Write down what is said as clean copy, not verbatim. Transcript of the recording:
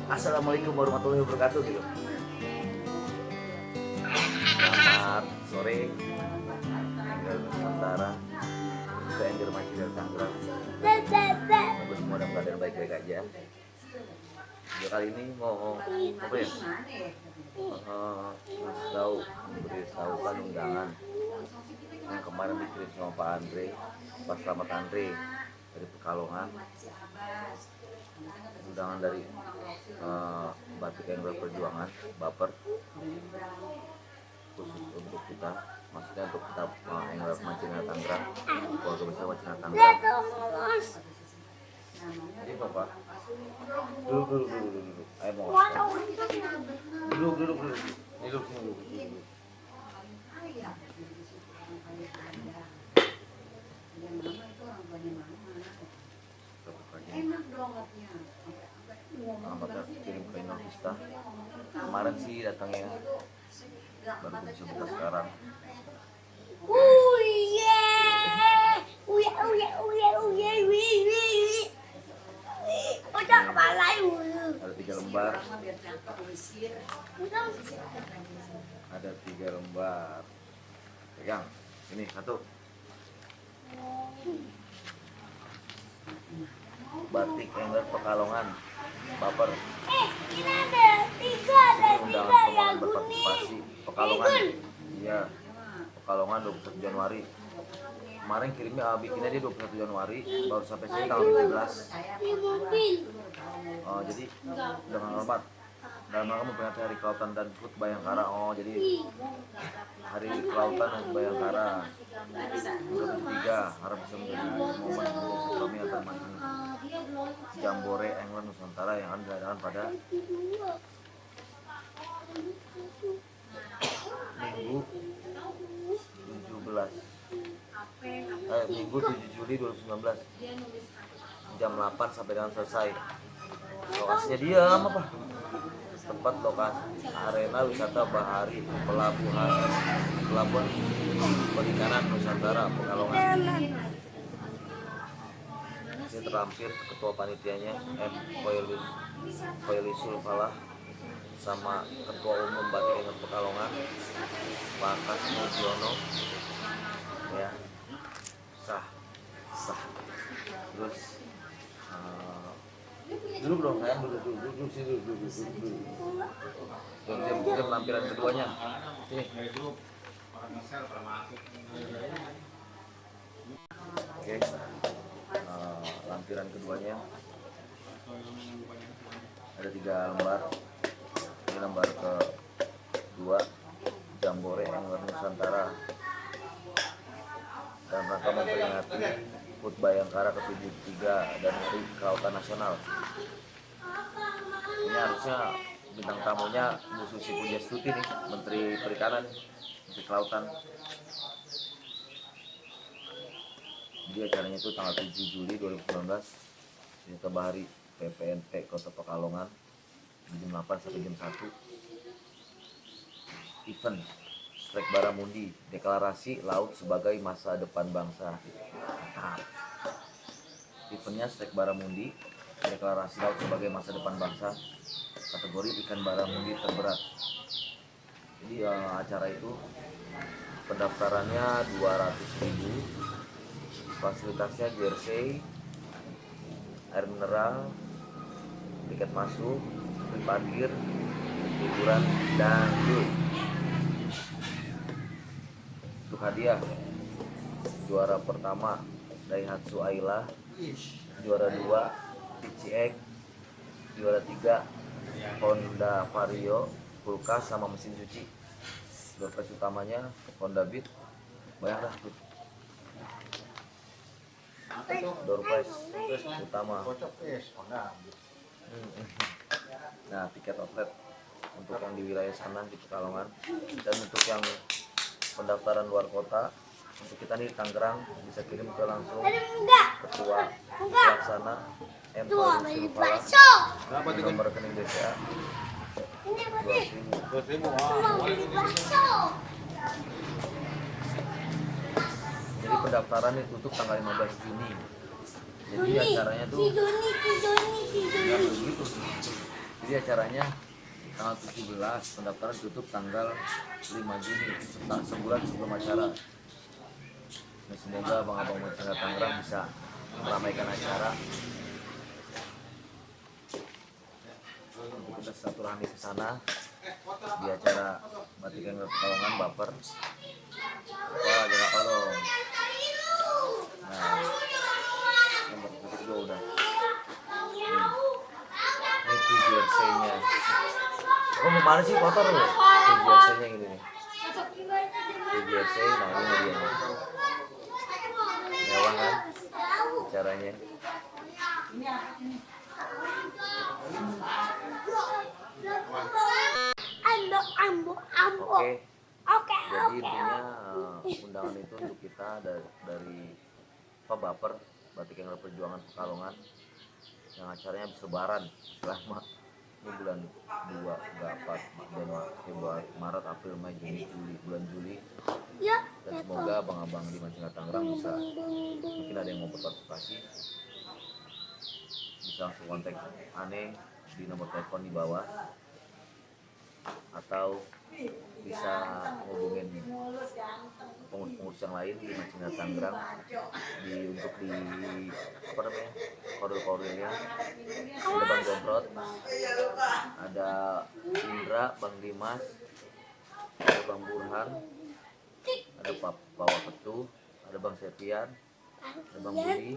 Assalamualaikum warahmatullahi wabarakatuh gitu. Selamat sore, Angger Nusantara, saya Angger Maci dari Tangerang. Semoga semua dalam keadaan baik-baik aja. Video kali ini mau apa ya? Memberitahukan undangan yang kemarin dikirim sama Pak Andre, Pak Slamet Andre dari Pekalongan. Undangan dari Batik Angler Perjuangan, Baper, khusus untuk kita, maksudnya untuk kita angler mancing Tangerang, keluarga besar mancing Tangerang. Ini apa? Duduk. Ayo mau. Duduk. Enak bangetnya. Alamatnya kirim ke Indonesia. Kemarin sih datangnya, baru bisa buka sekarang. Udah kepala Ada 3 lembar. Ada 3 lembar. Pegang. Ini satu. Batik Angler Pekalongan, Baper. ini ada tiga Undangan ya berpartisipasi Pekalongan. Iya. Pekalongan 21 Januari. Kemarin kirimnya bikinnya dia 21 Januari, baru sampai sini tanggal 17. di mobil. Oh, jadi dengan hormat dalam rangka memperingati Hari Kelautan dan Hut Bayangkara. Oh, jadi Hari Kelautan dan Hut Bayangkara ke-73 harap bisa menjadi momen silaturahmi antar mancing Jambore Angler Nusantara yang akan diadakan pada Minggu 7 Juli 2019 jam 8 sampai dengan selesai. Lokasinya diam apa? Tempat lokasi arena wisata bahari pelabuhan perikanan Nusantara Pekalongan. Ini terampil ketua panitianya M. Koyolisul Falah sama ketua umum Batik Angler Pekalongan Pak Kasmo Jono ya. Sah terus duduk dong sayang, duduk sini duduk. Jam lampiran keduanya sini. Oke, lampiran keduanya ada 3 lembar. Ini lembar ke-2 Jambore Angler Nusantara dalam rangka memperingati HUT Bayangkara ke-73 dan Hari Kelautan Nasional. Ini harusnya bintang tamunya Bu Susi Pujastuti nih, Menteri Perikanan, Menteri Kelautan. Jadi acaranya itu tanggal 7 Juli 2019 di Bahari PPNP Kota Pekalongan jam 8 sampai jam 1. Event Strek Baramundi, deklarasi laut sebagai masa depan bangsa. Eventnya Strek Baramundi, deklarasi laut sebagai masa depan bangsa, kategori ikan baramundi terberat. Jadi acara itu pendaftarannya 200.000, fasilitasnya jersey, air mineral, tiket masuk, parkir, hiburan, dan untuk hadiah juara pertama Daihatsu Ayla, juara 2 PCX, juara 3 Honda Vario kulkas sama mesin cuci. Door prize utamanya Honda Beat, bayar dah tuh. Door prize utama. Nah, tiket outlet untuk yang di wilayah sana di Pekalongan, dan untuk yang pendaftaran luar kota untuk kita nih Tangerang bisa kirim ke langsung ketua pelaksana M. Koyolisul Falah, nomor rekening BCA 2.000. Jadi pendaftaran ditutup tanggal 15 Juni. Jadi acaranya tuh si Joni. ya begitu. Jadi acaranya tanggal 17, pendaftaran tutup tanggal 5 Juni, sebulan sebelum acara. Nah, semoga abang-abang Macinga Tangerang bisa meramaikan acara untuk kita silaturahmi ke sana di acara Batik yang Pekalongan Baper. Wah, jangan kolong. Nah, nomor kedua udah. Ini tuh jersey-nya. Kamu mau mana sih kotor loh? Tuh jersey-nya ini nih. Tuh jersey, nah ini dia nih. Mewah kan caranya. Oke. Jadi intinya undangan itu untuk kita dari Pak Baper Batik yang Perjuangan Pekalongan yang acaranya habis lebaran selama ini bulan 2 enggak 4 Februari, Maret, April, Mei, Juni, Juli, bulan Juli. Dan semoga abang-abang di Macinga Tangerang bisa, mungkin ada yang mau berpartisipasi, bisa langsung kontak Aneh di nomor telepon di bawah atau bisa hubungin pengurus-pengurus yang lain di Macinga Tangerang untuk di apa namanya kode-kodenya. Ada Bang Jomprot, ada Indra, Bang Dimas, ada Bang Burhan, ada Pak Waketu, ada Bang Septian, ada Bang Budi,